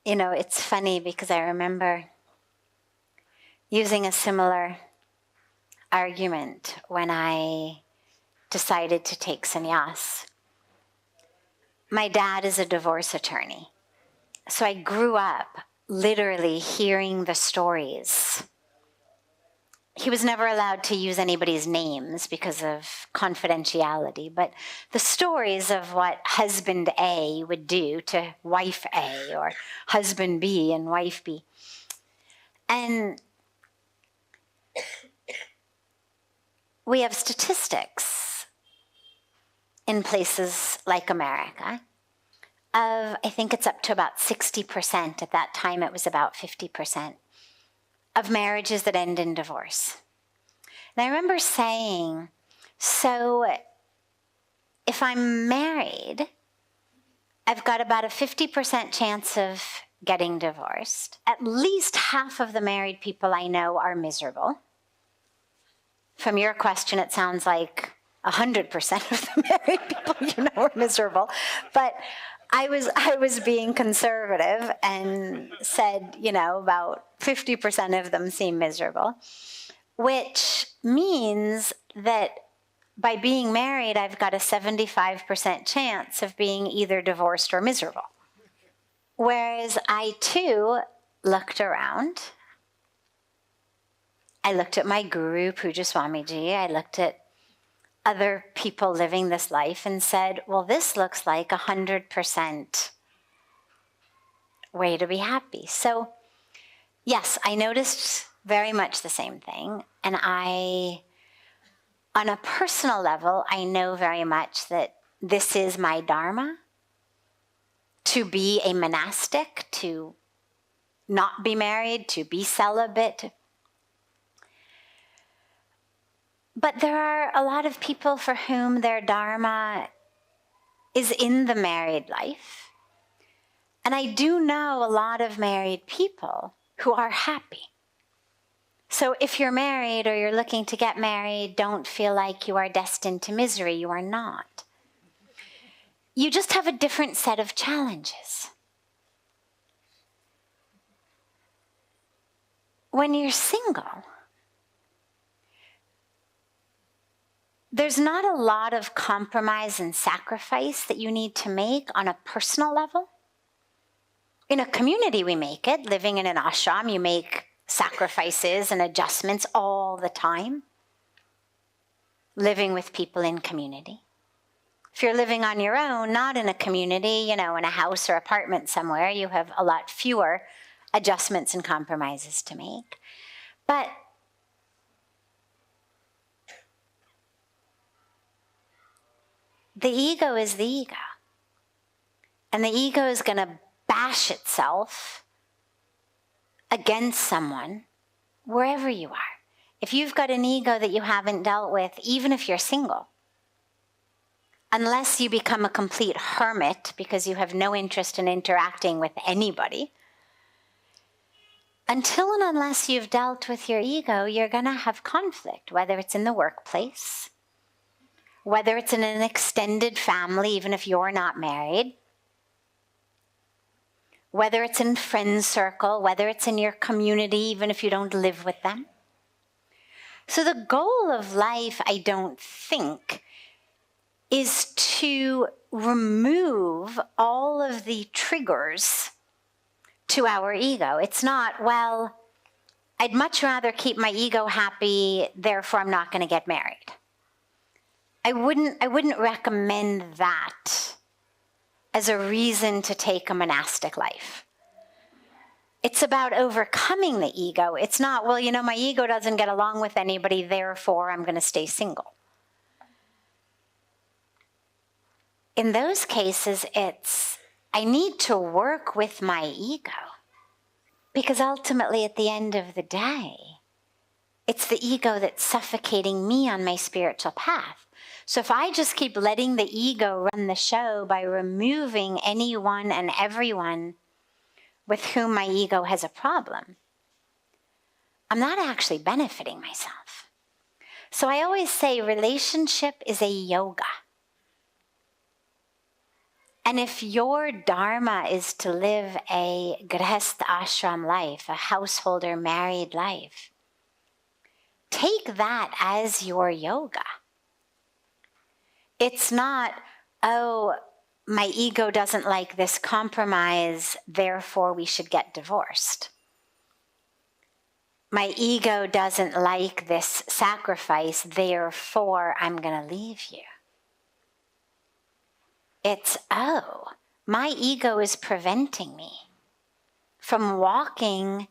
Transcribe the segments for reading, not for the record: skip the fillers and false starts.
It's funny because I remember using a similar argument when I decided to take sannyas. My dad is a divorce attorney. So I grew up literally hearing the stories. He was never allowed to use anybody's names because of confidentiality, but the stories of what husband A would do to wife A, or husband B and wife B. And we have statistics in places like America of, I think it's up to about 60%. At that time, it was about 50% of marriages that end in divorce. And I remember saying, so if I'm married, I've got about a 50% chance of getting divorced. At least half of the married people I know are miserable. From your question, it sounds like 100% of the married people you know are miserable. But I was being conservative and said, about 50% of them seem miserable, which means that by being married, I've got a 75% chance of being either divorced or miserable. Whereas I, too, looked around. I looked at my guru, Puja Swamiji. I looked at other people living this life and said, well, this looks like 100% way to be happy. So, yes, I noticed very much the same thing. And on a personal level, I know very much that this is my dharma, to be a monastic, to not be married, to be celibate. But there are a lot of people for whom their dharma is in the married life. And I do know a lot of married people who are happy. So if you're married or you're looking to get married, don't feel like you are destined to misery. You are not. You just have a different set of challenges. When you're single, there's not a lot of compromise and sacrifice that you need to make on a personal level. In a community, we make it. Living in an ashram, you make sacrifices and adjustments all the time. Living with people in community. If you're living on your own, not in a community, in a house or apartment somewhere, you have a lot fewer adjustments and compromises to make. But the ego is the ego. And the ego is going to bash itself against someone wherever you are. If you've got an ego that you haven't dealt with, even if you're single, unless you become a complete hermit because you have no interest in interacting with anybody, until and unless you've dealt with your ego, you're going to have conflict, whether it's in the workplace, whether it's in an extended family, even if you're not married, whether it's in friend circle, whether it's in your community, even if you don't live with them. So the goal of life, I don't think, is to remove all of the triggers to our ego. It's not, well, I'd much rather keep my ego happy, therefore I'm not going to get married. I wouldn't recommend that as a reason to take a monastic life. It's about overcoming the ego. It's not, well, my ego doesn't get along with anybody, therefore I'm going to stay single. In those cases, it's, I need to work with my ego. Because ultimately, at the end of the day, it's the ego that's suffocating me on my spiritual path. So if I just keep letting the ego run the show by removing anyone and everyone with whom my ego has a problem, I'm not actually benefiting myself. So I always say relationship is a yoga. And if your dharma is to live a grihastha ashram life, a householder married life, take that as your yoga. It's not, oh, my ego doesn't like this compromise, therefore we should get divorced. My ego doesn't like this sacrifice, therefore I'm going to leave you. It's, oh, my ego is preventing me from walking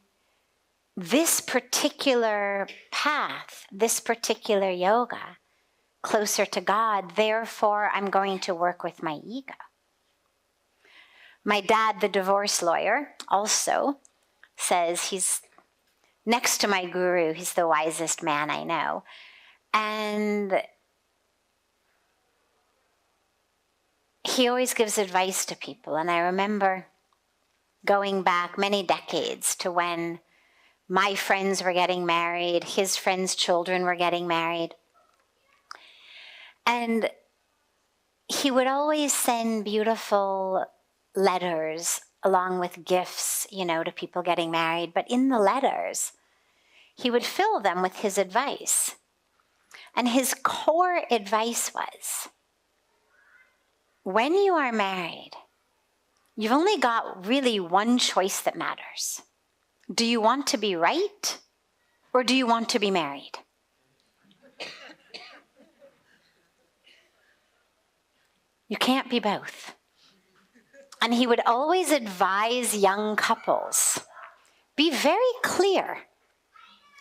this particular path, this particular yoga, closer to God, therefore I'm going to work with my ego. My dad, the divorce lawyer, also says he's next to my guru, he's the wisest man I know. And he always gives advice to people. And I remember going back many decades to when my friends were getting married, his friends' children were getting married. And he would always send beautiful letters along with gifts, to people getting married. But in the letters, he would fill them with his advice. And his core advice was, when you are married, you've only got really one choice that matters. Do you want to be right, or do you want to be married? You can't be both. And he would always advise young couples, be very clear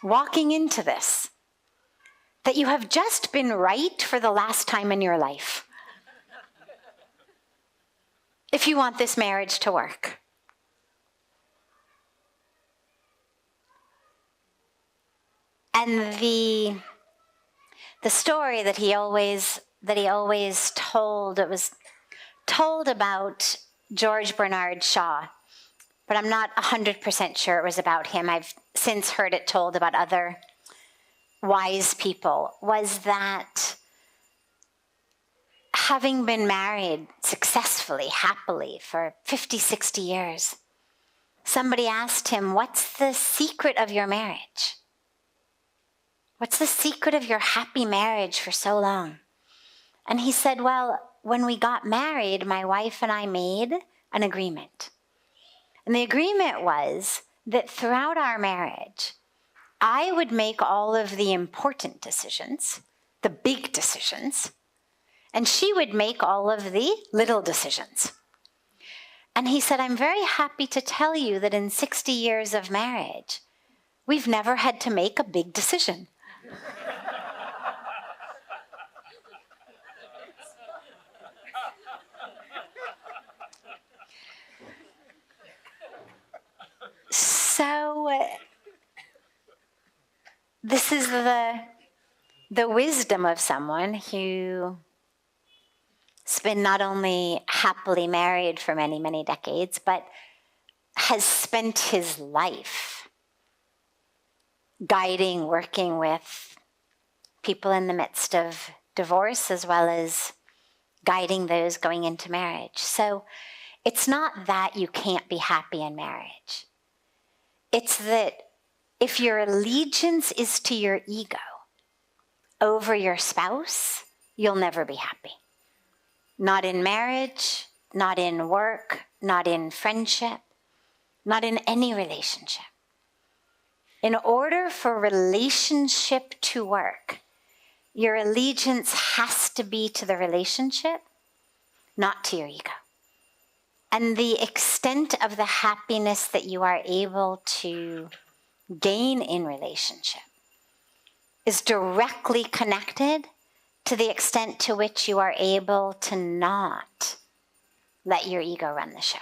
walking into this, that you have just been right for the last time in your life, if you want this marriage to work. And the story that he always told, it was told about George Bernard Shaw, but I'm not 100% sure it was about him. I've since heard it told about other wise people, was that having been married successfully, happily for 50, 60 years, somebody asked him, what's the secret of your marriage? What's the secret of your happy marriage for so long? And he said, well, when we got married, my wife and I made an agreement. And the agreement was that throughout our marriage, I would make all of the important decisions, the big decisions, and she would make all of the little decisions. And he said, I'm very happy to tell you that in 60 years of marriage, we've never had to make a big decision. So this is the wisdom of someone who's been not only happily married for many, many decades, but has spent his life guiding, working with people in the midst of divorce, as well as guiding those going into marriage. So it's not that you can't be happy in marriage. It's that if your allegiance is to your ego over your spouse, you'll never be happy. Not in marriage, not in work, not in friendship, not in any relationship. In order for relationship to work, your allegiance has to be to the relationship, not to your ego. And the extent of the happiness that you are able to gain in relationship is directly connected to the extent to which you are able to not let your ego run the show.